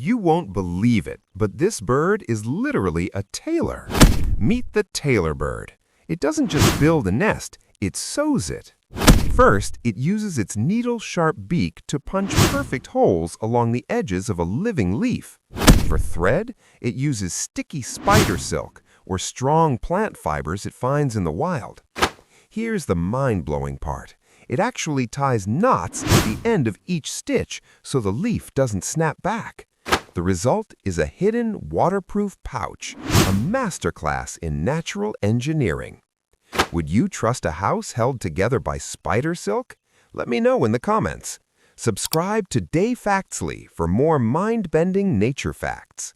You won't believe it, but this bird is literally a tailor. Meet the tailorbird. It doesn't just build a nest, it sews it. First, it uses its needle-sharp beak to punch perfect holes along the edges of a living leaf. For thread, it uses sticky spider silk or strong plant fibers it finds in the wild. Here's the mind-blowing part. It actually ties knots at the end of each stitch so the leaf doesn't snap back. The result is a hidden, waterproof pouch, a masterclass in natural engineering. Would you trust a house held together by spider silk? Let me know in the comments. Subscribe to Daifactsly for more mind-bending nature facts.